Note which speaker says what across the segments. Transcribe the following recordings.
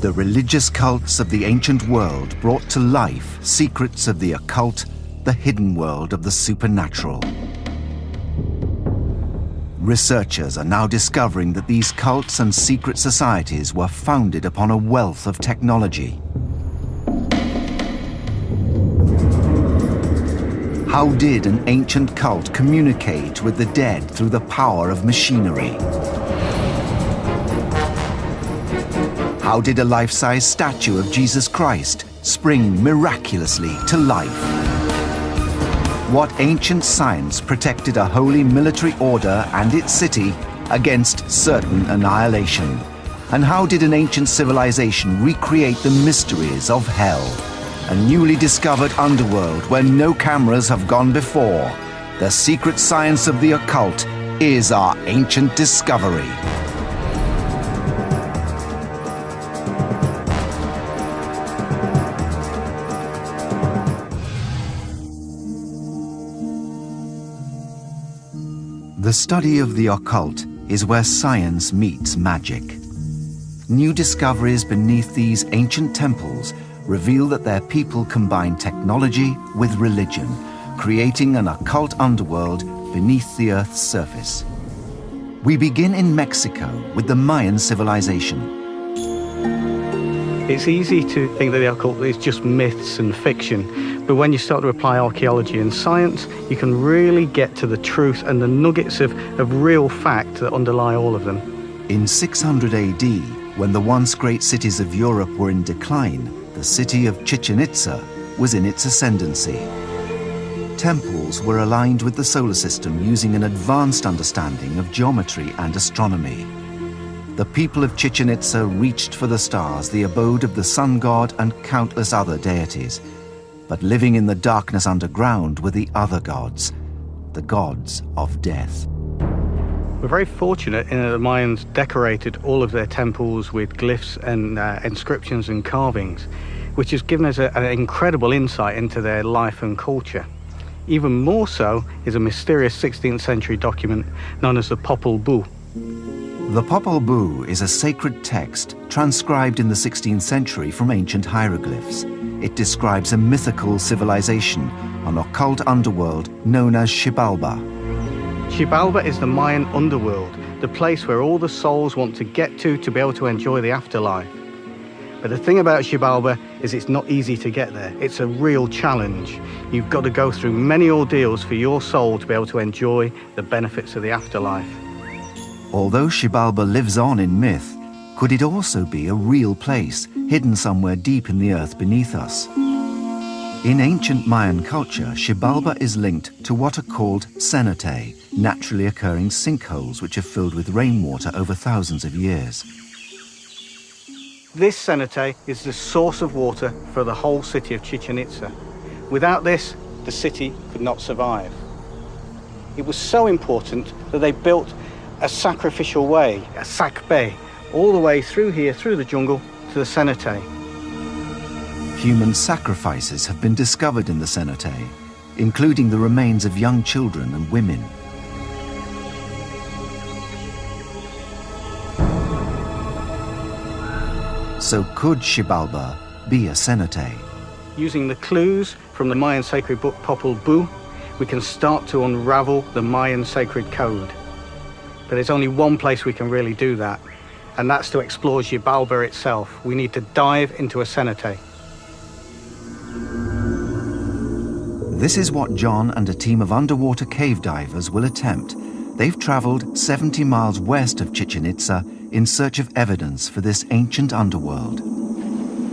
Speaker 1: The religious cults of the ancient world brought to life secrets of the occult, the hidden world of the supernatural. Researchers are now discovering that these cults and secret societies were founded upon a wealth of technology. How did an ancient cult communicate with the dead through the power of machinery? How did a life-size statue of Jesus Christ spring miraculously to life? What ancient science protected a holy military order and its city against certain annihilation? And how did an ancient civilization recreate the mysteries of hell? A newly discovered underworld where no cameras have gone before. The secret science of the occult is our ancient discovery. The study of the occult is where science meets magic. New discoveries beneath these ancient temples reveal that their people combine technology with religion, creating an occult underworld beneath the Earth's surface. We begin in Mexico with the Mayan civilization.
Speaker 2: It's easy to think that the occult is just myths and fiction, but when you start to apply archaeology and science, you can really get to the truth and the nuggets of real fact that underlie all of them.
Speaker 1: In 600 AD, when the once great cities of Europe were in decline, the city of Chichen Itza was in its ascendancy. Temples were aligned with the solar system using an advanced understanding of geometry and astronomy. The people of Chichen Itza reached for the stars, the abode of the sun god and countless other deities. But living in the darkness underground were the other gods, the gods of death.
Speaker 2: We're very fortunate in that the Mayans decorated all of their temples with glyphs and inscriptions and carvings, which has given us an incredible insight into their life and culture. Even more so is a mysterious 16th century document known as the Popol Vuh.
Speaker 1: The Popol Vuh is a sacred text transcribed in the 16th century from ancient hieroglyphs. It describes a mythical civilization, an occult underworld known as Xibalba.
Speaker 2: Xibalba is the Mayan underworld, the place where all the souls want to get to be able to enjoy the afterlife. But the thing about Xibalba is it's not easy to get there. It's a real challenge. You've got to go through many ordeals for your soul to be able to enjoy the benefits of the afterlife.
Speaker 1: Although Xibalba lives on in myth, could it also be a real place, hidden somewhere deep in the earth beneath us? In ancient Mayan culture, Xibalba is linked to what are called cenote, naturally occurring sinkholes which are filled with rainwater over thousands of years.
Speaker 2: This cenote is the source of water for the whole city of Chichen Itza. Without this, the city could not survive. It was so important that they built a sacrificial way, a sakbe, all the way through here, through the jungle, to the cenote.
Speaker 1: Human sacrifices have been discovered in the cenote, including the remains of young children and women. So could Xibalba be a cenote?
Speaker 2: Using the clues from the Mayan sacred book Popol Vuh, we can start to unravel the Mayan sacred code. But there's only one place we can really do that, and that's to explore Xibalba itself. We need to dive into a cenote.
Speaker 1: This is what John and a team of underwater cave divers will attempt. They've traveled 70 miles west of Chichen Itza in search of evidence for this ancient underworld.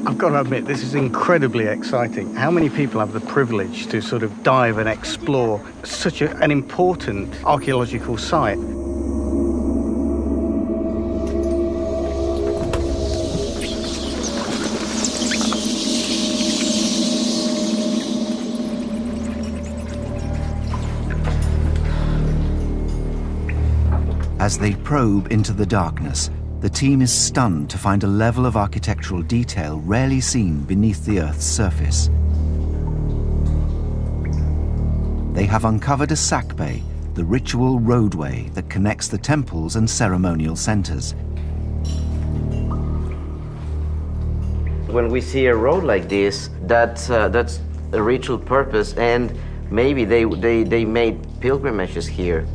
Speaker 2: I've got to admit, this is incredibly exciting. How many people have the privilege to sort of dive and explore such an important archaeological site?
Speaker 1: As they probe into the darkness, the team is stunned to find a level of architectural detail rarely seen beneath the Earth's surface. They have uncovered a sakbe, the ritual roadway that connects the temples and ceremonial centers.
Speaker 3: When we see a road like this, that's a ritual purpose, and maybe they made pilgrimages here.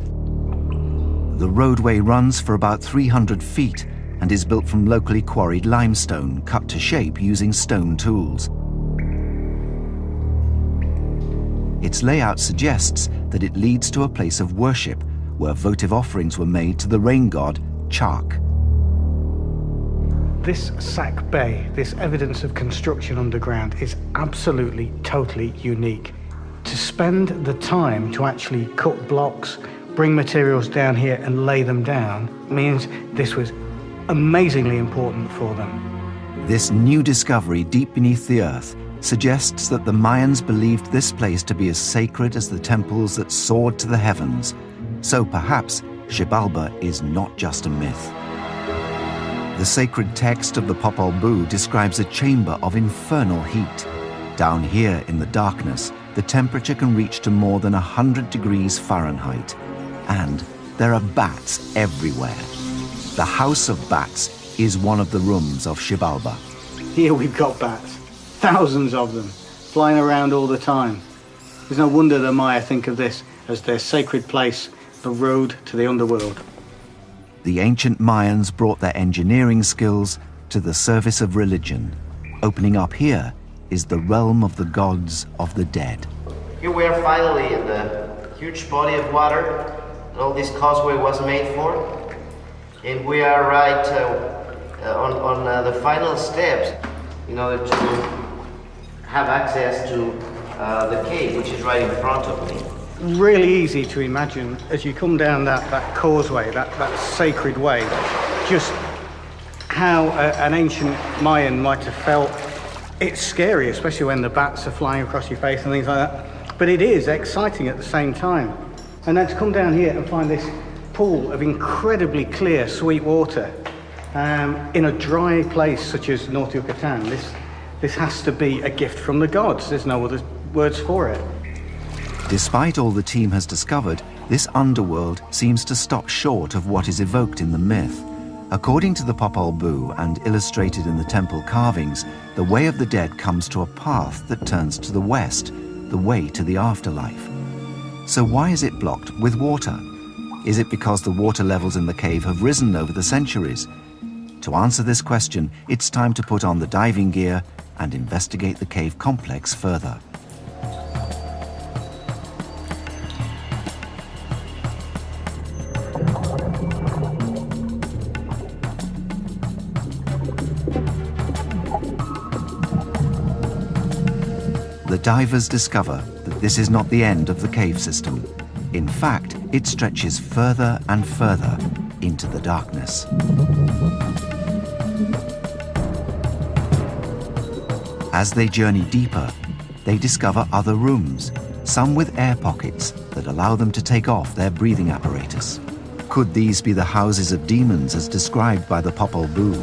Speaker 1: The roadway runs for about 300 feet and is built from locally quarried limestone cut to shape using stone tools. Its layout suggests that it leads to a place of worship where votive offerings were made to the rain god, Chark.
Speaker 2: This sack bay, this evidence of construction underground, is absolutely, totally unique. To spend the time to actually cut blocks, bring materials down here and lay them down means this was amazingly important for them.
Speaker 1: This new discovery deep beneath the earth suggests that the Mayans believed this place to be as sacred as the temples that soared to the heavens. So perhaps Xibalba is not just a myth. The sacred text of the Popol Vuh describes a chamber of infernal heat. Down here in the darkness, the temperature can reach to more than 100 degrees Fahrenheit. And there are bats everywhere. The House of Bats is one of the rooms of Xibalba.
Speaker 2: Here we've got bats, thousands of them, flying around all the time. There's no wonder the Maya think of this as their sacred place, the road to the underworld.
Speaker 1: The ancient Mayans brought their engineering skills to the service of religion. Opening up here is the realm of the gods of the dead.
Speaker 3: Here we are finally in the huge body of water that all this causeway was made for. And we are right on the final steps in order to have access to the cave, which is right in front of me.
Speaker 2: Really easy to imagine as you come down that causeway, that sacred way, just how an ancient Mayan might have felt. It's scary, especially when the bats are flying across your face and things like that. But it is exciting at the same time. And then to come down here and find this pool of incredibly clear, sweet water in a dry place such as North Yucatan, this has to be a gift from the gods. There's no other words for it.
Speaker 1: Despite all the team has discovered, this underworld seems to stop short of what is evoked in the myth. According to the Popol Vuh and illustrated in the temple carvings, the way of the dead comes to a path that turns to the west, the way to the afterlife. So why is it blocked with water? Is it because the water levels in the cave have risen over the centuries? To answer this question, it's time to put on the diving gear and investigate the cave complex further. The divers discover that this is not the end of the cave system. In fact, it stretches further and further into the darkness. As they journey deeper, they discover other rooms, some with air pockets that allow them to take off their breathing apparatus. Could these be the houses of demons as described by the Popol Vuh?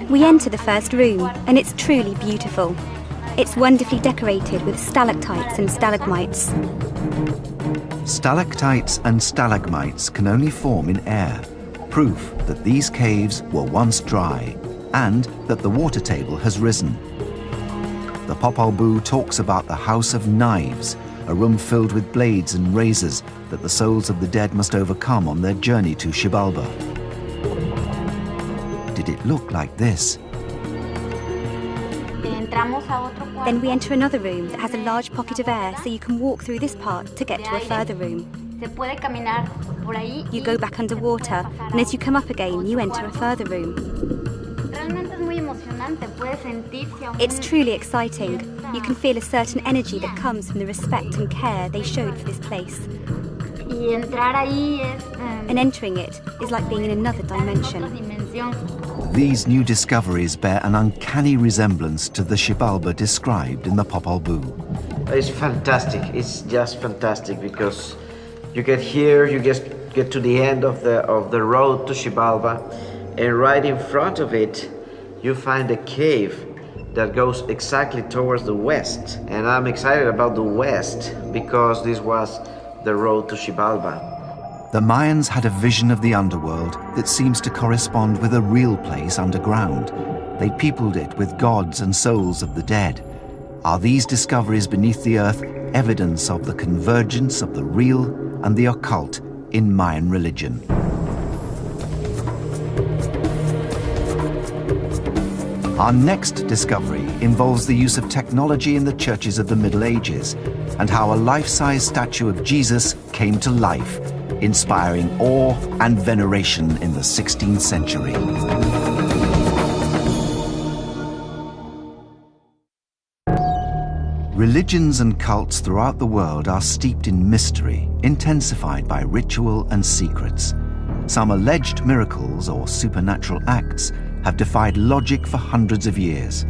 Speaker 4: We enter the first room, and it's truly beautiful. It's wonderfully decorated with stalactites and stalagmites.
Speaker 1: Stalactites and stalagmites can only form in air, proof that these caves were once dry and that the water table has risen. The Popol Vuh talks about the House of Knives, a room filled with blades and razors that the souls of the dead must overcome on their journey to Xibalba. Did it look like this?
Speaker 4: Then we enter another room that has a large pocket of air, so you can walk through this part to get to a further room. You go back underwater, and as you come up again, you enter a further room. It's truly exciting. You can feel a certain energy that comes from the respect and care they showed for this place. And entering it is like being in another dimension.
Speaker 1: These new discoveries bear an uncanny resemblance to the Xibalba described in the Popol Vuh.
Speaker 3: It's fantastic. It's just fantastic because you get here, you just get to the end of the road to Xibalba, and right in front of it, you find a cave that goes exactly towards the west. And I'm excited about the west because this was the road to Xibalba.
Speaker 1: The Mayans had a vision of the underworld that seems to correspond with a real place underground. They peopled it with gods and souls of the dead. Are these discoveries beneath the earth evidence of the convergence of the real and the occult in Mayan religion? Our next discovery involves the use of technology in the churches of the Middle Ages and how a life-size statue of Jesus came to life, inspiring awe and veneration in the 16th century. Religions and cults throughout the world are steeped in mystery, intensified by ritual and secrets. Some alleged miracles or supernatural acts have defied logic for hundreds of years.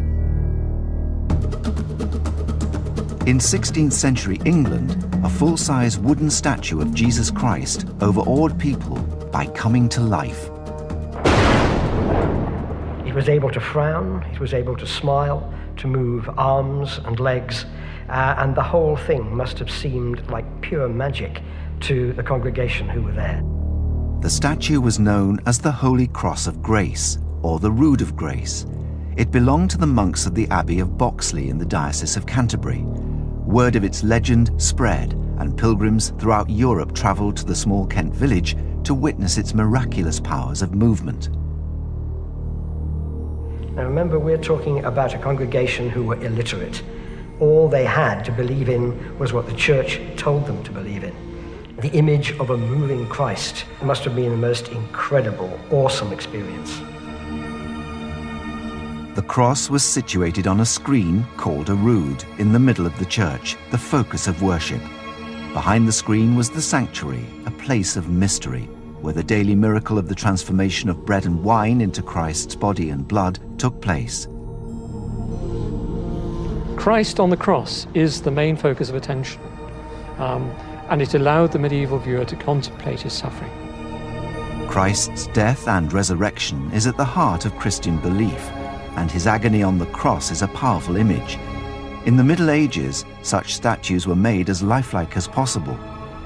Speaker 1: In 16th century England, a full-size wooden statue of Jesus Christ overawed people by coming to life.
Speaker 5: It was able to frown, it was able to smile, to move arms and legs, and the whole thing must have seemed like pure magic to the congregation who were there.
Speaker 1: The statue was known as the Holy Cross of Grace, or the Rood of Grace. It belonged to the monks of the Abbey of Boxley in the Diocese of Canterbury. Word of its legend spread, and pilgrims throughout Europe travelled to the small Kent village to witness its miraculous powers of movement.
Speaker 5: Now remember, we're talking about a congregation who were illiterate. All they had to believe in was what the church told them to believe in. The image of a moving Christ must have been the most incredible, awesome experience.
Speaker 1: The cross was situated on a screen called a rood in the middle of the church, the focus of worship. Behind the screen was the sanctuary, a place of mystery, where the daily miracle of the transformation of bread and wine into Christ's body and blood took place.
Speaker 6: Christ on the cross is the main focus of attention, and it allowed the medieval viewer to contemplate his suffering.
Speaker 1: Christ's death and resurrection is at the heart of Christian belief, and his agony on the cross is a powerful image. In the Middle Ages, such statues were made as lifelike as possible.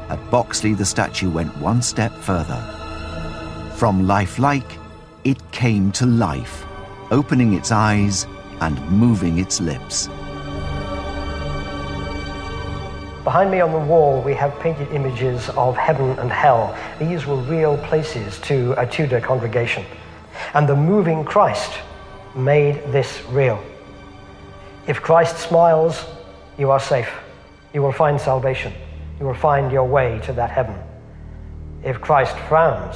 Speaker 1: At Boxley, the statue went one step further. From lifelike, it came to life, opening its eyes and moving its lips.
Speaker 5: Behind me on the wall, we have painted images of heaven and hell. These were real places to a Tudor congregation. And the moving Christ made this real. If Christ smiles, you are safe. You will find salvation. You will find your way to that heaven. If Christ frowns,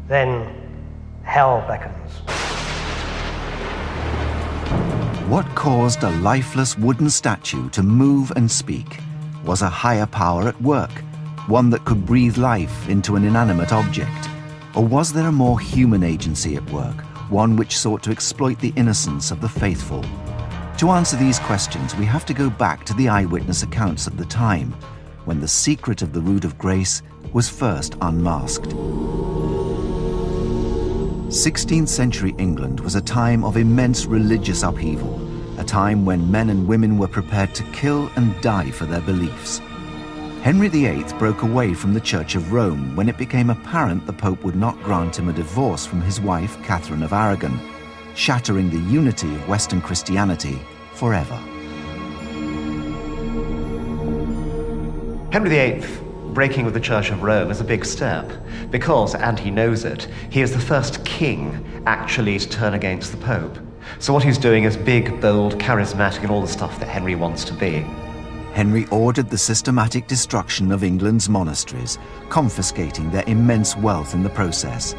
Speaker 5: then hell beckons.
Speaker 1: What caused a lifeless wooden statue to move and speak was a higher power at work, one that could breathe life into an inanimate object. Or was there a more human agency at work, one which sought to exploit the innocence of the faithful? To answer these questions, we have to go back to the eyewitness accounts of the time, when the secret of the Rood of Grace was first unmasked. 16th century England was a time of immense religious upheaval, a time when men and women were prepared to kill and die for their beliefs. Henry VIII broke away from the Church of Rome when it became apparent the Pope would not grant him a divorce from his wife, Catherine of Aragon, shattering the unity of Western Christianity forever.
Speaker 7: Henry VIII breaking with the Church of Rome is a big step because, and he knows it, he is the first king actually to turn against the Pope. So what he's doing is big, bold, charismatic, and all the stuff that Henry wants to be.
Speaker 1: Henry ordered the systematic destruction of England's monasteries, confiscating their immense wealth in the process.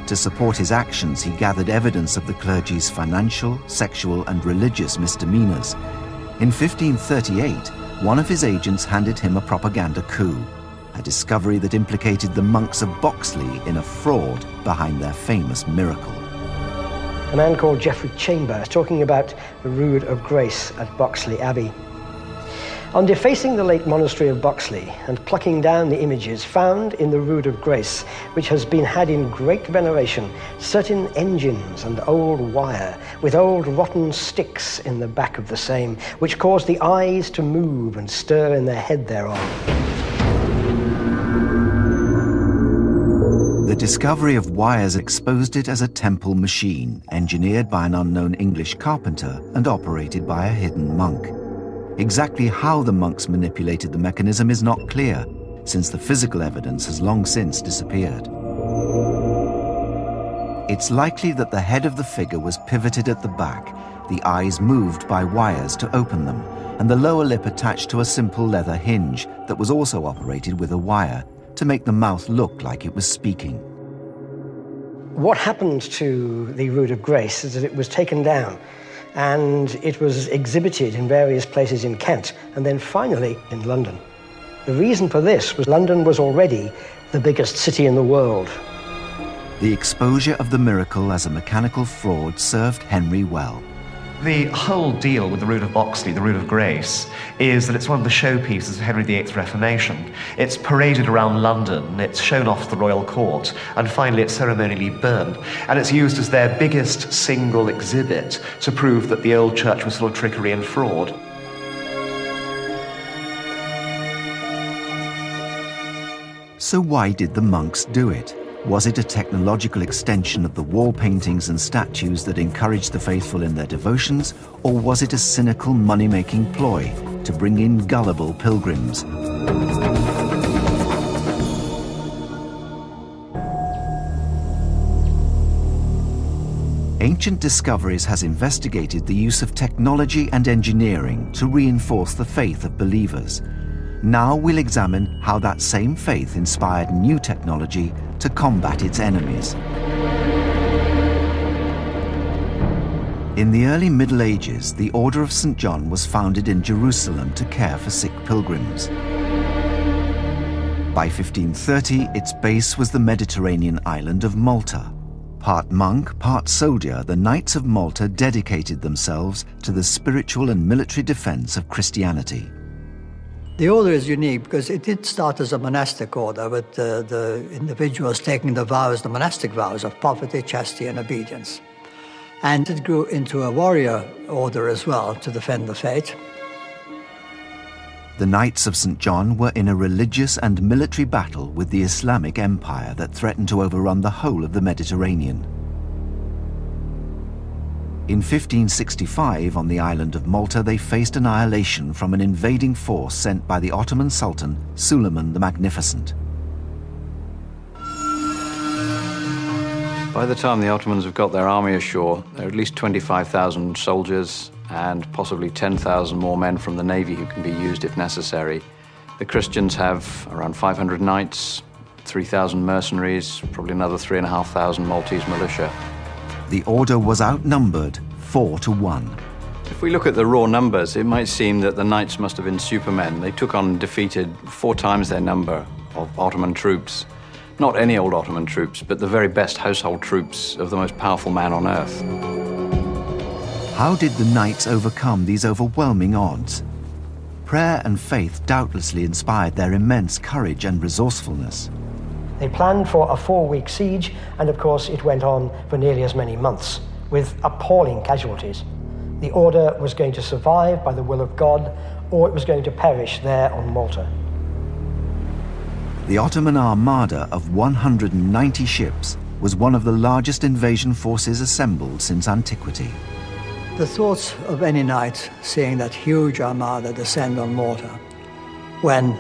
Speaker 1: To support his actions, he gathered evidence of the clergy's financial, sexual, and religious misdemeanors. In 1538, one of his agents handed him a propaganda coup, a discovery that implicated the monks of Boxley in a fraud behind their famous miracle.
Speaker 5: A man called Geoffrey Chambers talking about the Rood of Grace at Boxley Abbey. On defacing the late monastery of Boxley and plucking down the images found in the Rood of Grace, which has been had in great veneration, certain engines and old wire, with old rotten sticks in the back of the same, which caused the eyes to move and stir in their head thereon.
Speaker 1: The discovery of wires exposed it as a temple machine, engineered by an unknown English carpenter and operated by a hidden monk. Exactly how the monks manipulated the mechanism is not clear, since the physical evidence has long since disappeared. It's likely that the head of the figure was pivoted at the back, the eyes moved by wires to open them, and the lower lip attached to a simple leather hinge that was also operated with a wire to make the mouth look like it was speaking.
Speaker 5: What happened to the Rood of Grace is that it was taken down and it was exhibited in various places in Kent and then finally in London. The reason for this was London was already the biggest city in the world.
Speaker 1: The exposure of the miracle as a mechanical fraud served Henry well.
Speaker 7: The whole deal with the Rood of Boxley, the Rood of Grace, is that it's one of the showpieces of Henry VIII's Reformation. It's paraded around London, it's shown off to the royal court, and finally it's ceremonially burned. And it's used as their biggest single exhibit to prove that the old church was full of trickery and fraud.
Speaker 1: So why did the monks do it? Was it a technological extension of the wall paintings and statues that encouraged the faithful in their devotions, or was it a cynical money-making ploy to bring in gullible pilgrims? Ancient Discoveries has investigated the use of technology and engineering to reinforce the faith of believers. Now we'll examine how that same faith inspired new technology to combat its enemies. In the early Middle Ages, the Order of St. John was founded in Jerusalem to care for sick pilgrims. By 1530, its base was the Mediterranean island of Malta. Part monk, part soldier, the Knights of Malta dedicated themselves to the spiritual and military defense of Christianity.
Speaker 8: The order is unique because it did start as a monastic order with the individuals taking the vows, the monastic vows of poverty, chastity, and obedience. And it grew into a warrior order as well to defend the faith.
Speaker 1: The Knights of St. John were in a religious and military battle with the Islamic Empire that threatened to overrun the whole of the Mediterranean. In 1565, on the island of Malta, they faced annihilation from an invading force sent by the Ottoman Sultan, Suleiman the Magnificent.
Speaker 9: By the time the Ottomans have got their army ashore, there are at least 25,000 soldiers and possibly 10,000 more men from the navy who can be used if necessary. The Christians have around 500 knights, 3,000 mercenaries, probably another 3,500 Maltese militia.
Speaker 1: The order was outnumbered 4-1.
Speaker 9: If we look at the raw numbers, it might seem that the knights must have been supermen. They took on and defeated 4 times their number of Ottoman troops. Not any old Ottoman troops, but the very best household troops of the most powerful man on earth.
Speaker 1: How did the knights overcome these overwhelming odds? Prayer and faith doubtlessly inspired their immense courage and resourcefulness.
Speaker 5: They planned for a 4-week siege, and of course it went on for nearly as many months, with appalling casualties. The order was going to survive by the will of God, or it was going to perish there on Malta.
Speaker 1: The Ottoman armada of 190 ships was one of the largest invasion forces assembled since antiquity.
Speaker 8: The thoughts of any knight seeing that huge armada descend on Malta, when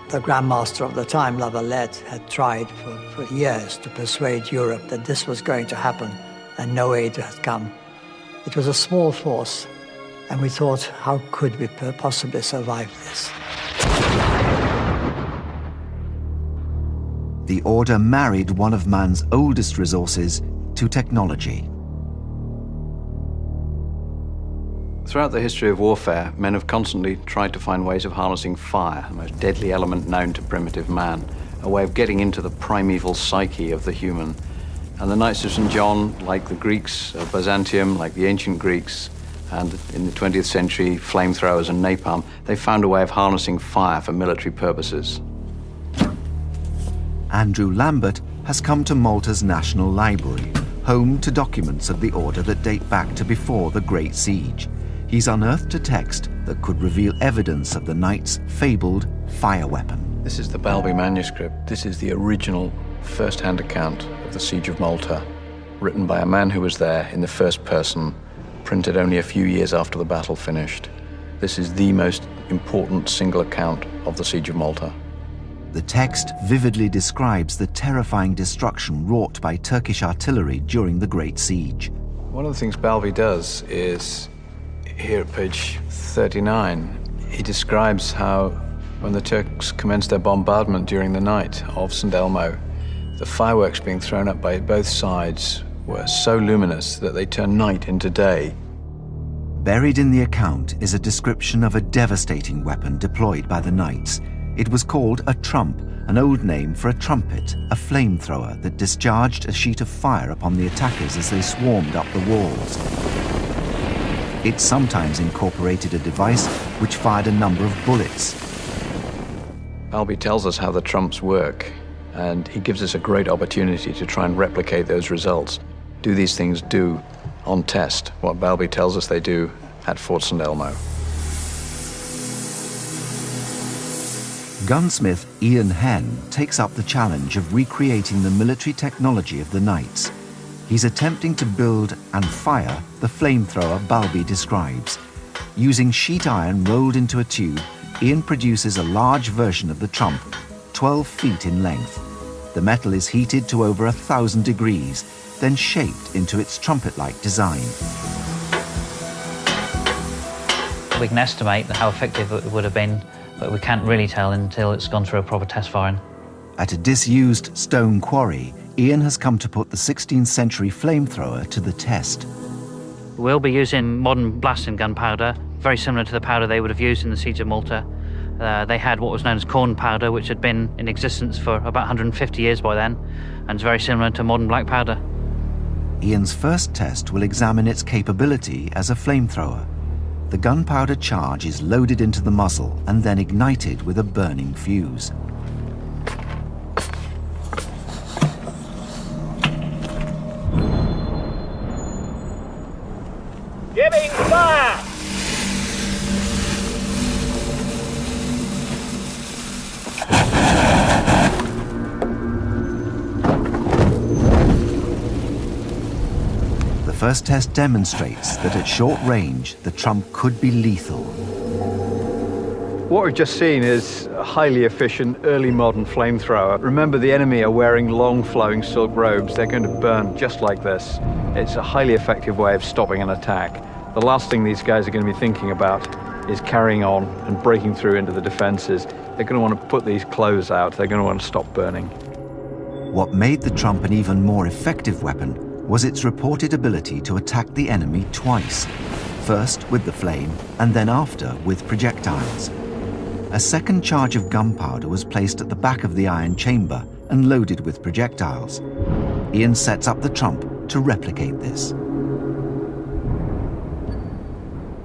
Speaker 8: the Grand Master of the time, La Valette, had tried for years to persuade Europe that this was going to happen and no aid had come. It was a small force, and we thought, how could we possibly survive this?
Speaker 1: The order married one of man's oldest resources to technology.
Speaker 9: Throughout the history of warfare, men have constantly tried to find ways of harnessing fire, the most deadly element known to primitive man, a way of getting into the primeval psyche of the human. And the Knights of St. John, like the Greeks of Byzantium, like the ancient Greeks, and in the 20th century, flamethrowers and napalm, they found a way of harnessing fire for military purposes.
Speaker 1: Andrew Lambert has come to Malta's National Library, home to documents of the order that date back to before the Great Siege. He's unearthed a text that could reveal evidence of the Knights' fabled fire weapon.
Speaker 9: This is the Balby manuscript. This is the original first-hand account of the Siege of Malta, written by a man who was there in the first person, printed only a few years after the battle finished. This is the most important single account of the Siege of Malta.
Speaker 1: The text vividly describes the terrifying destruction wrought by Turkish artillery during the Great Siege.
Speaker 9: One of the things Balbi does is, here at page 39, he describes how when the Turks commenced their bombardment during the night of St. Elmo, the fireworks being thrown up by both sides were so luminous that they turned night into day.
Speaker 1: Buried in the account is a description of a devastating weapon deployed by the knights. It was called a trump, an old name for a trumpet, a flamethrower that discharged a sheet of fire upon the attackers as they swarmed up the walls. It sometimes incorporated a device which fired a number of bullets.
Speaker 9: Balbi tells us how the trumps work, and he gives us a great opportunity to try and replicate those results. Do these things do on test what Balbi tells us they do at Fort St. Elmo?
Speaker 1: Gunsmith Ian Henn takes up the challenge of recreating the military technology of the knights. He's attempting to build and fire the flamethrower Balbi describes. Using sheet iron rolled into a tube, Ian produces a large version of the trump, 12 feet in length. The metal is heated to over 1,000 degrees, then shaped into its trumpet-like design.
Speaker 10: We can estimate how effective it would have been, but we can't really tell until it's gone through a proper test firing.
Speaker 1: At a disused stone quarry, Ian has come to put the 16th century flamethrower to the test.
Speaker 10: We'll be using modern blasting gunpowder, very similar to the powder they would have used in the Siege of Malta. They had what was known as corn powder, which had been in existence for about 150 years by then, and it's very similar to modern black powder.
Speaker 1: Ian's first test will examine its capability as a flamethrower. The gunpowder charge is loaded into the muzzle and then ignited with a burning fuse.
Speaker 11: Giving fire!
Speaker 1: The first test demonstrates that at short range, the trump could be lethal.
Speaker 9: What we've just seen is a highly efficient early modern flamethrower. Remember, the enemy are wearing long flowing silk robes. They're going to burn just like this. It's a highly effective way of stopping an attack. The last thing these guys are going to be thinking about is carrying on and breaking through into the defenses. They're going to want to put these clothes out. They're going to want to stop burning.
Speaker 1: What made the trump an even more effective weapon was its reported ability to attack the enemy twice, first with the flame and then after with projectiles. A second charge of gunpowder was placed at the back of the iron chamber and loaded with projectiles. Ian sets up the trump to replicate this.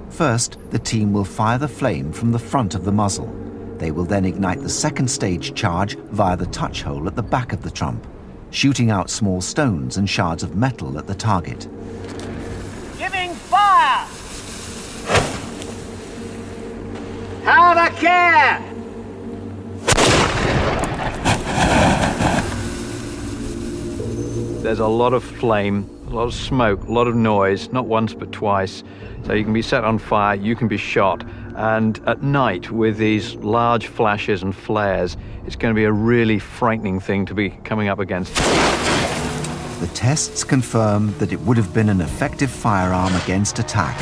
Speaker 1: First, the team will fire the flame from the front of the muzzle. They will then ignite the second stage charge via the touch hole at the back of the trump, shooting out small stones and shards of metal at the target.
Speaker 11: Giving fire! Have a care!
Speaker 9: There's a lot of flame, a lot of smoke, a lot of noise, not once but twice. So you can be set on fire, you can be shot. And at night, with these large flashes and flares, it's going to be a really frightening thing to be coming up against.
Speaker 1: The tests confirm that it would have been an effective firearm against attack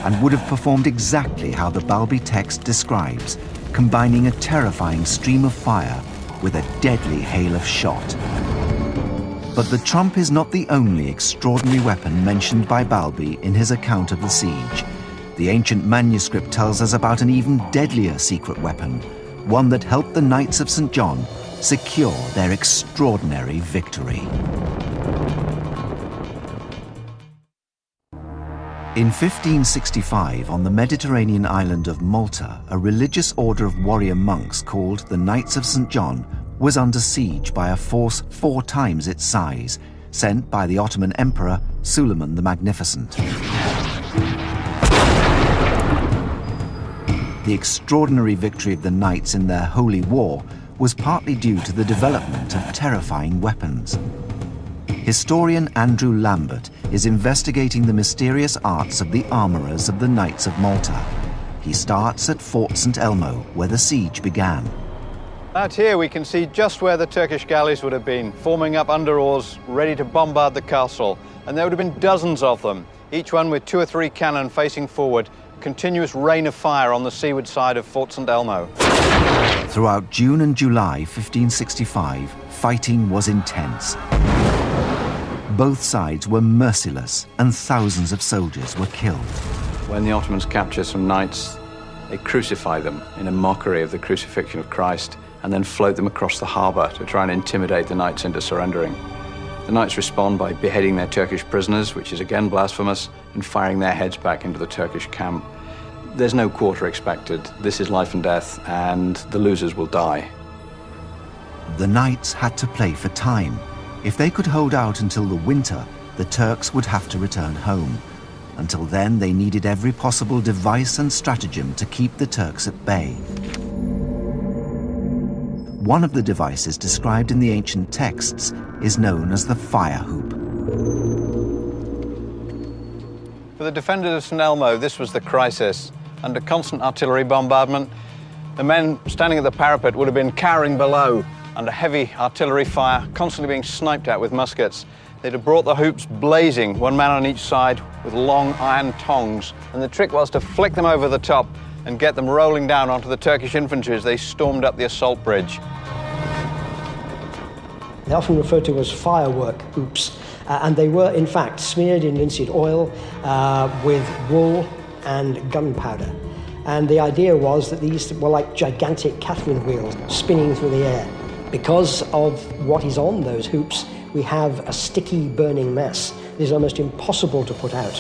Speaker 1: and would have performed exactly how the Balbi text describes, combining a terrifying stream of fire with a deadly hail of shot. But the trump is not the only extraordinary weapon mentioned by Balbi in his account of the siege. The ancient manuscript tells us about an even deadlier secret weapon, one that helped the Knights of St. John secure their extraordinary victory. In 1565, on the Mediterranean island of Malta, a religious order of warrior monks called the Knights of St. John was under siege by a force 4 times its size, sent by the Ottoman Emperor Suleiman the Magnificent. The extraordinary victory of the Knights in their holy war was partly due to the development of terrifying weapons. Historian Andrew Lambert is investigating the mysterious arts of the armourers of the Knights of Malta. He starts at Fort St Elmo, where the siege began.
Speaker 9: Out here we can see just where the Turkish galleys would have been, forming up under oars, ready to bombard the castle. And there would have been dozens of them, each one with 2 or 3 cannon facing forward, continuous rain of fire on the seaward side of Fort St Elmo.
Speaker 1: Throughout June and July 1565, fighting was intense. Both sides were merciless, and thousands of soldiers were killed.
Speaker 9: When the Ottomans capture some knights, they crucify them in a mockery of the crucifixion of Christ, and then float them across the harbour to try and intimidate the knights into surrendering. The knights respond by beheading their Turkish prisoners, which is again blasphemous, and firing their heads back into the Turkish camp. There's no quarter expected. This is life and death, and the losers will die.
Speaker 1: The knights had to play for time. If they could hold out until the winter, the Turks would have to return home. Until then, they needed every possible device and stratagem to keep the Turks at bay. One of the devices described in the ancient texts is known as the fire hoop.
Speaker 9: For the defenders of St Elmo, this was the crisis. Under constant artillery bombardment, the men standing at the parapet would have been cowering below under heavy artillery fire, constantly being sniped at with muskets. They'd have brought the hoops blazing, one man on each side, with long iron tongs. And the trick was to flick them over the top and get them rolling down onto the Turkish infantry as they stormed up the assault bridge.
Speaker 5: They're often referred to as firework hoops, and they were in fact smeared in linseed oil with wool and gunpowder. And the idea was that these were like gigantic Catherine wheels spinning through the air. Because of what is on those hoops, we have a sticky burning mass. It is almost impossible to put out.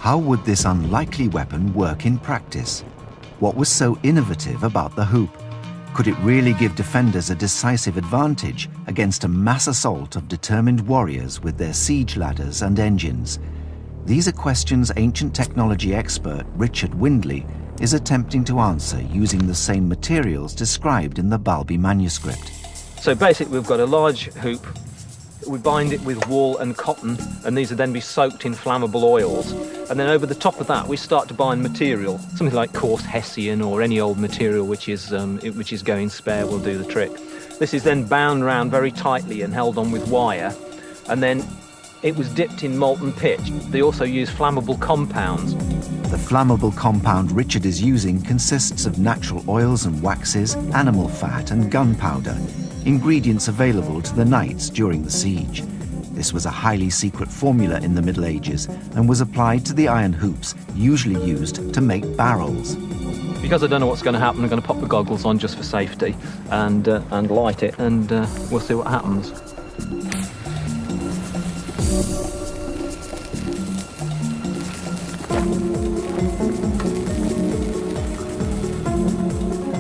Speaker 1: How would this unlikely weapon work in practice? What was so innovative about the hoop? Could it really give defenders a decisive advantage against a mass assault of determined warriors with their siege ladders and engines? These are questions ancient technology expert Richard Windley is attempting to answer using the same materials described in the Balbi manuscript.
Speaker 12: So basically we've got a large hoop, we bind it with wool and cotton, and these would then be soaked in flammable oils. And then over the top of that we start to bind material, something like coarse hessian or any old material which is going spare will do the trick. This is then bound round very tightly and held on with wire, and then it was dipped in molten pitch. They also use flammable compounds.
Speaker 1: The flammable compound Richard is using consists of natural oils and waxes, animal fat and gunpowder, ingredients available to the knights during the siege. This was a highly secret formula in the Middle Ages and was applied to the iron hoops usually used to make barrels.
Speaker 12: Because I don't know what's going to happen, I'm going to pop the goggles on just for safety and light it, and we'll see what happens.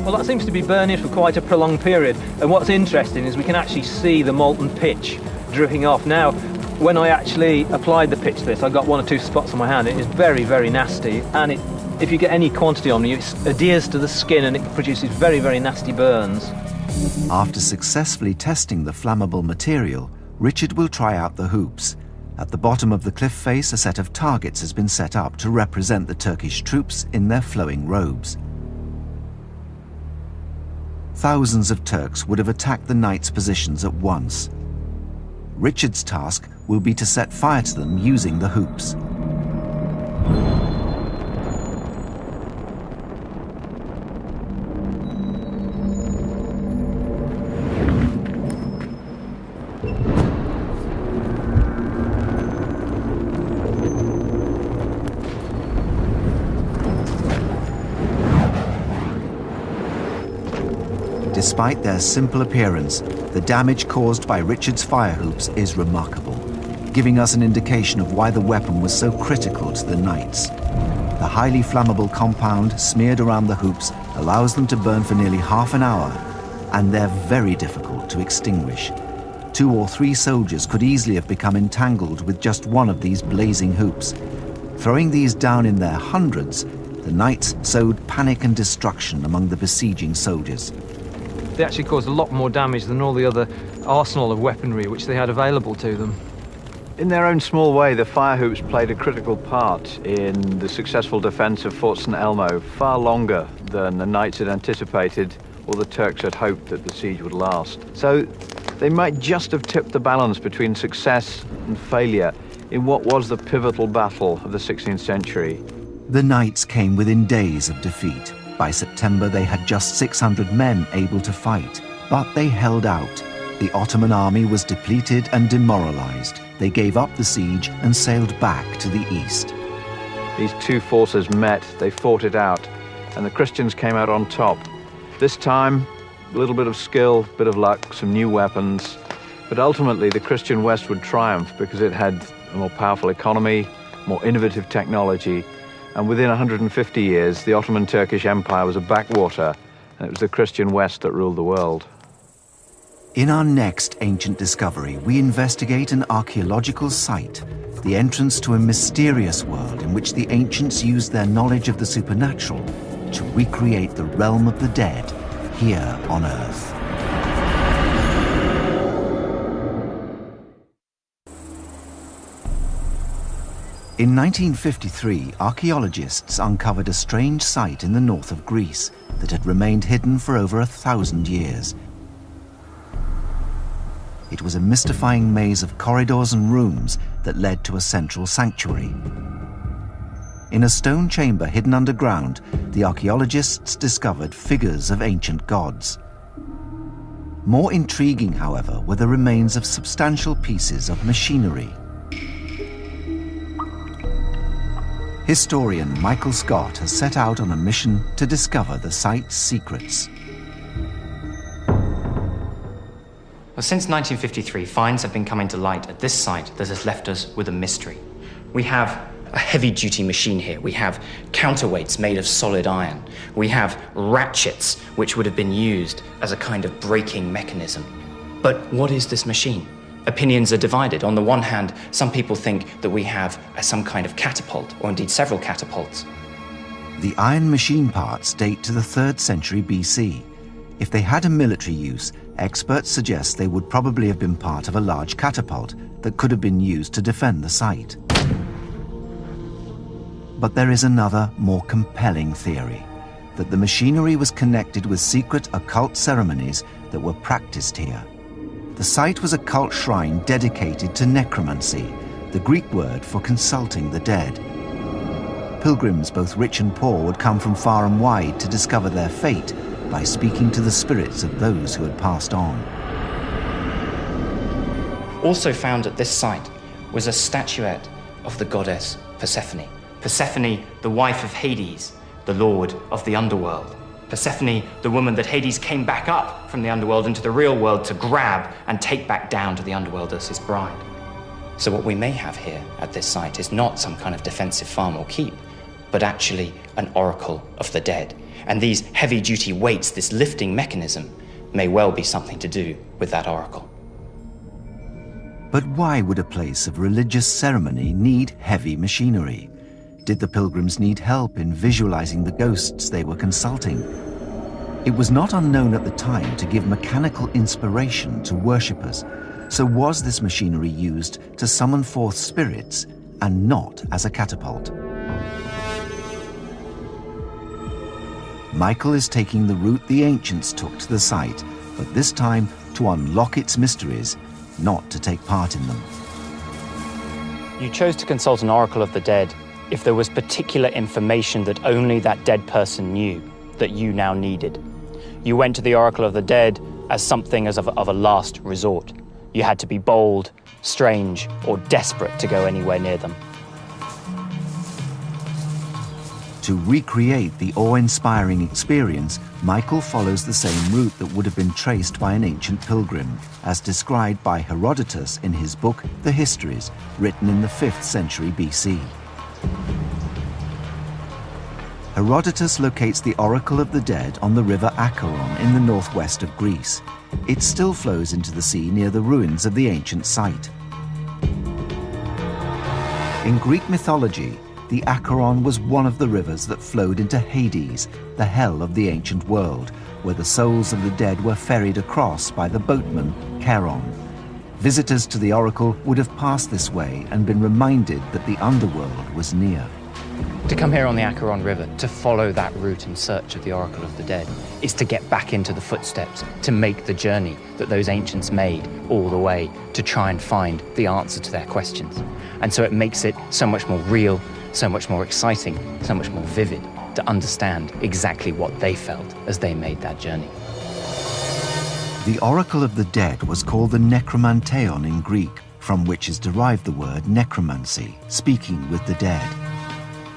Speaker 12: Well, that seems to be burning for quite a prolonged period, and what's interesting is we can actually see the molten pitch dripping off. Now, when I actually applied the pitch to this, I got 1 or 2 spots on my hand. It is very, very nasty, and if you get any quantity on you, it adheres to the skin and it produces very, very nasty burns.
Speaker 1: After successfully testing the flammable material, Richard will try out the hoops. At the bottom of the cliff face, a set of targets has been set up to represent the Turkish troops in their flowing robes. Thousands of Turks would have attacked the knights' positions at once. Richard's task will be to set fire to them using the hoops. Despite their simple appearance, the damage caused by Richard's fire hoops is remarkable, giving us an indication of why the weapon was so critical to the knights. The highly flammable compound smeared around the hoops allows them to burn for nearly half an hour, and they're very difficult to extinguish. 2 or 3 soldiers could easily have become entangled with just one of these blazing hoops. Throwing these down in their hundreds, the knights sowed panic and destruction among the besieging soldiers.
Speaker 12: they actually caused a lot more damage than all the other arsenal of weaponry which they had available to them.
Speaker 9: In their own small way, the fire hoops played a critical part in the successful defense of Fort St. Elmo, far longer than the Knights had anticipated or the Turks had hoped that the siege would last. So they might just have tipped the balance between success and failure in what was the pivotal battle of the 16th century.
Speaker 1: The Knights came within days of defeat. By September, they had just 600 men able to fight, but they held out. The Ottoman army was depleted and demoralized. They gave up the siege and sailed back to the east.
Speaker 9: These two forces met, they fought it out, and the Christians came out on top. This time, a little bit of skill, bit of luck, some new weapons, but ultimately the Christian West would triumph because it had a more powerful economy, more innovative technology, and within 150 years, the Ottoman Turkish Empire was a backwater, and it was the Christian West that ruled the world.
Speaker 1: In our next ancient discovery, we investigate an archaeological site, the entrance to a mysterious world in which the ancients used their knowledge of the supernatural to recreate the realm of the dead here on Earth. In 1953, archaeologists uncovered a strange site in the north of Greece that had remained hidden for over 1,000 years. It was a mystifying maze of corridors and rooms that led to a central sanctuary. In a stone chamber hidden underground, the archaeologists discovered figures of ancient gods. More intriguing, however, were the remains of substantial pieces of machinery. Historian Michael Scott has set out on a mission to discover the site's secrets.
Speaker 13: Well, since 1953, finds have been coming to light at this site that has left us with a mystery. We have a heavy-duty machine here. We have counterweights made of solid iron. We have ratchets, which would have been used as a kind of braking mechanism. But what is this machine? Opinions are divided. On the one hand, some people think that we have some kind of catapult, or indeed several catapults.
Speaker 1: The iron machine parts date to the 3rd century BC. If they had a military use, experts suggest they would probably have been part of a large catapult that could have been used to defend the site. But there is another, more compelling theory, that the machinery was connected with secret occult ceremonies that were practiced here. The site was a cult shrine dedicated to necromancy, the Greek word for consulting the dead. Pilgrims, both rich and poor, would come from far and wide to discover their fate by speaking to the spirits of those who had passed on.
Speaker 13: Also found at this site was a statuette of the goddess Persephone. Persephone, the wife of Hades, the lord of the underworld. Persephone, the woman that Hades came back up from the underworld into the real world to grab and take back down to the underworld as his bride. So what we may have here at this site is not some kind of defensive farm or keep, but actually an oracle of the dead. And these heavy-duty weights, this lifting mechanism, may well be something to do with that oracle.
Speaker 1: But why would a place of religious ceremony need heavy machinery? Did the pilgrims need help in visualizing the ghosts they were consulting? It was not unknown at the time to give mechanical inspiration to worshippers. So was this machinery used to summon forth spirits and not as a catapult? Michael is taking the route the ancients took to the site, but this time to unlock its mysteries, not to take part in them.
Speaker 13: You chose to consult an oracle of the dead if there was particular information that only that dead person knew that you now needed. You went to the oracle of the dead as something of a last resort. You had to be bold, strange, or desperate to go anywhere near them.
Speaker 1: To recreate the awe-inspiring experience, Michael follows the same route that would have been traced by an ancient pilgrim, as described by Herodotus in his book, The Histories, written in the 5th century BC. Herodotus locates the Oracle of the Dead on the river Acheron in the northwest of Greece. It still flows into the sea near the ruins of the ancient site. In Greek mythology, the Acheron was one of the rivers that flowed into Hades, the hell of the ancient world, where the souls of the dead were ferried across by the boatman Charon. Visitors to the oracle would have passed this way and been reminded that the underworld was near.
Speaker 13: To come here on the Acheron River, to follow that route in search of the Oracle of the Dead, is to get back into the footsteps, to make the journey that those ancients made all the way to try and find the answer to their questions. And so it makes it so much more real, so much more exciting, so much more vivid to understand exactly what they felt as they made that journey.
Speaker 1: The Oracle of the Dead was called the Necromanteon in Greek, from which is derived the word necromancy, speaking with the dead.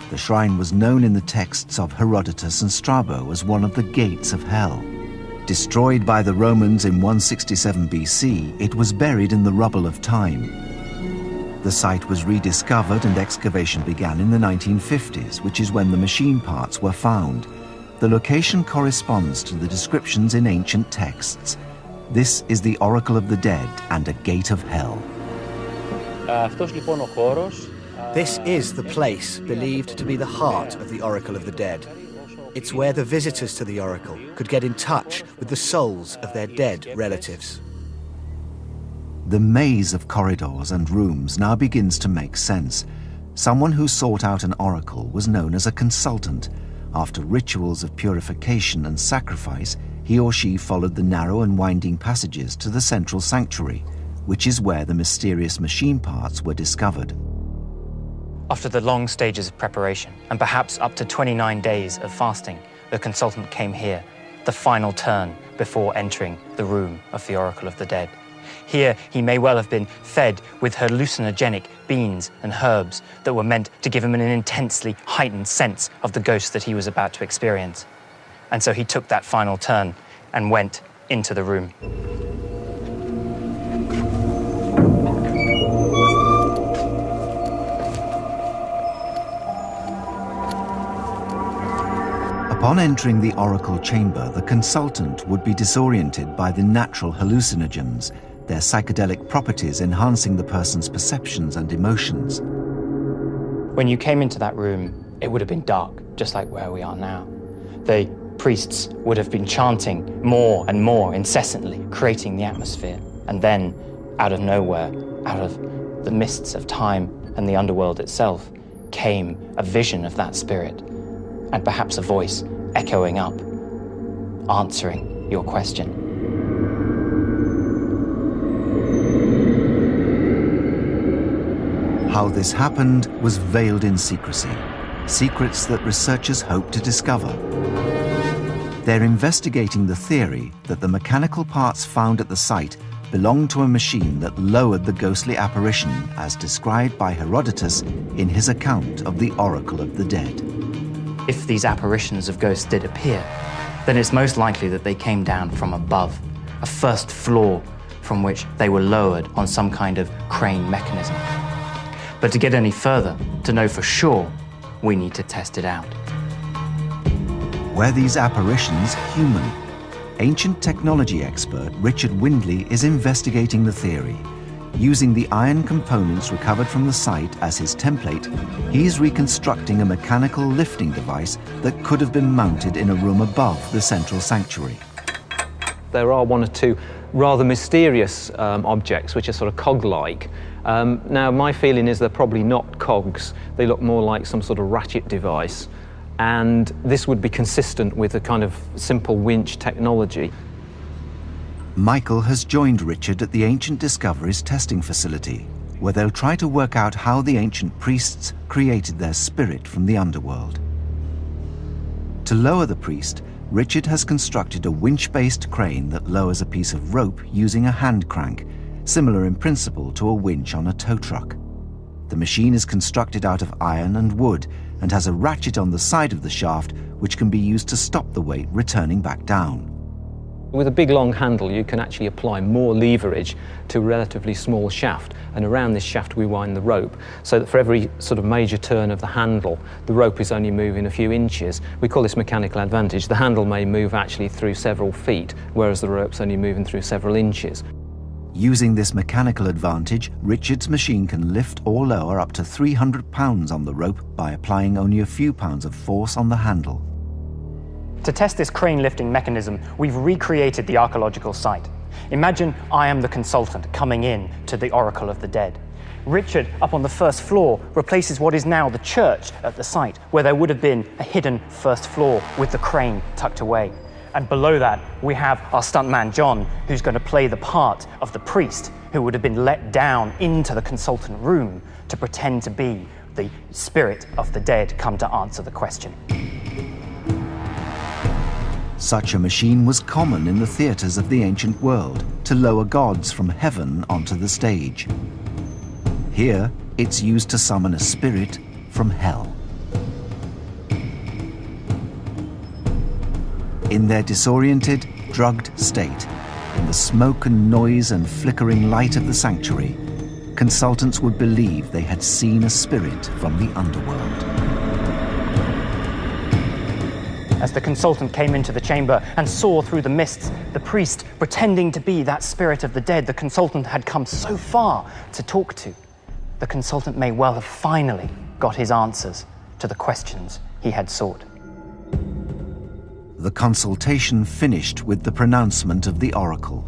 Speaker 1: The shrine was known in the texts of Herodotus and Strabo as one of the gates of hell. Destroyed by the Romans in 167 BC, it was buried in the rubble of time. The site was rediscovered and excavation began in the 1950s, which is when the machine parts were found. The location corresponds to the descriptions in ancient texts. This is the Oracle of the Dead and a gate of hell.
Speaker 14: This is the place believed to be the heart of the Oracle of the Dead. It's where the visitors to the Oracle could get in touch with the souls of their dead relatives.
Speaker 1: The maze of corridors and rooms now begins to make sense. Someone who sought out an oracle was known as a consultant. After rituals of purification and sacrifice, he or she followed the narrow and winding passages to the central sanctuary, which is where the mysterious machine parts were discovered.
Speaker 13: After the long stages of preparation, and perhaps up to 29 days of fasting, the consultant came here, the final turn before entering the room of the Oracle of the Dead. Here, he may well have been fed with hallucinogenic beans and herbs that were meant to give him an intensely heightened sense of the ghost that he was about to experience. And so he took that final turn and went into the room.
Speaker 1: Upon entering the oracle chamber, the consultant would be disoriented by the natural hallucinogens, their psychedelic properties enhancing the person's perceptions and emotions.
Speaker 13: When you came into that room, it would have been dark, just like where we are now. The priests would have been chanting more and more incessantly, creating the atmosphere. And then, out of nowhere, out of the mists of time and the underworld itself, came a vision of that spirit, and perhaps a voice echoing up, answering your question.
Speaker 1: How this happened was veiled in secrecy, secrets that researchers hope to discover. They're investigating the theory that the mechanical parts found at the site belonged to a machine that lowered the ghostly apparition as described by Herodotus in his account of the Oracle of the Dead.
Speaker 13: If these apparitions of ghosts did appear, then it's most likely that they came down from above, a first floor from which they were lowered on some kind of crane mechanism. But to get any further, to know for sure, we need to test it out.
Speaker 1: Were these apparitions human? Ancient technology expert Richard Windley is investigating the theory. Using the iron components recovered from the site as his template, he's reconstructing a mechanical lifting device that could have been mounted in a room above the central sanctuary.
Speaker 12: There are one or two rather mysterious objects which are sort of cog-like. Now, my feeling is they're probably not cogs. They look more like some sort of ratchet device. And this would be consistent with a kind of simple winch technology.
Speaker 1: Michael has joined Richard at the Ancient Discoveries testing facility, where they'll try to work out how the ancient priests created their spirit from the underworld. To lower the priest, Richard has constructed a winch-based crane that lowers a piece of rope using a hand crank, similar in principle to a winch on a tow truck. The machine is constructed out of iron and wood and has a ratchet on the side of the shaft which can be used to stop the weight returning back down.
Speaker 12: With a big long handle, you can actually apply more leverage to a relatively small shaft, and around this shaft we wind the rope, so that for every sort of major turn of the handle, the rope is only moving a few inches. We call this mechanical advantage. The handle may move actually through several feet, whereas the rope's only moving through several inches.
Speaker 1: Using this mechanical advantage, Richard's machine can lift or lower up to 300 pounds on the rope by applying only a few pounds of force on the handle.
Speaker 13: To test this crane lifting mechanism, we've recreated the archaeological site. Imagine I am the consultant coming in to the Oracle of the Dead. Richard, up on the first floor, replaces what is now the church at the site, where there would have been a hidden first floor with the crane tucked away. And below that, we have our stuntman, John, who's going to play the part of the priest who would have been let down into the consultant room to pretend to be the spirit of the dead come to answer the question.
Speaker 1: Such a machine was common in the theatres of the ancient world, to lower gods from heaven onto the stage. Here, it's used to summon a spirit from hell. In their disoriented, drugged state, in the smoke and noise and flickering light of the sanctuary, consultants would believe they had seen a spirit from the underworld.
Speaker 13: As the consultant came into the chamber and saw through the mists the priest pretending to be that spirit of the dead the consultant had come so far to talk to, the consultant may well have finally got his answers to the questions he had sought.
Speaker 1: The consultation finished with the pronouncement of the oracle.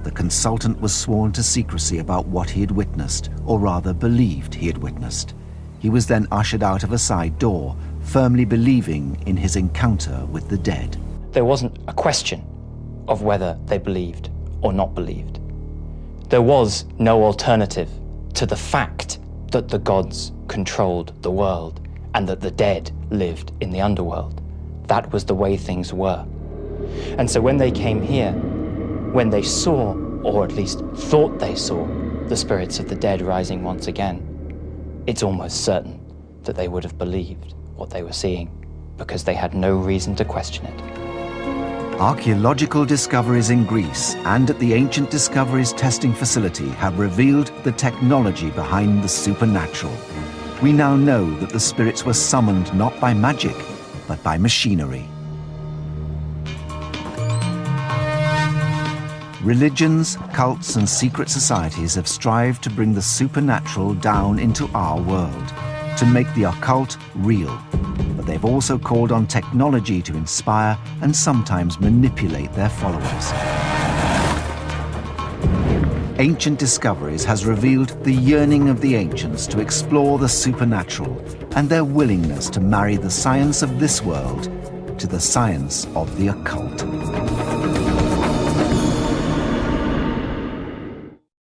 Speaker 1: The consultant was sworn to secrecy about what he had witnessed, or rather believed he had witnessed. He was then ushered out of a side door, firmly believing in his encounter with the dead.
Speaker 13: There wasn't a question of whether they believed or not believed. There was no alternative to the fact that the gods controlled the world and that the dead lived in the underworld. That was the way things were. And so when they came here, when they saw, or at least thought they saw, the spirits of the dead rising once again, it's almost certain that they would have believed what they were seeing, because they had no reason to question it.
Speaker 1: Archaeological discoveries in Greece and at the Ancient Discoveries Testing Facility have revealed the technology behind the supernatural. We now know that the spirits were summoned not by magic, but by machinery. Religions, cults, and secret societies have strived to bring the supernatural down into our world, to make the occult real. But they've also called on technology to inspire and sometimes manipulate their followers. Ancient Discoveries has revealed the yearning of the ancients to explore the supernatural and their willingness to marry the science of this world to the science of the occult.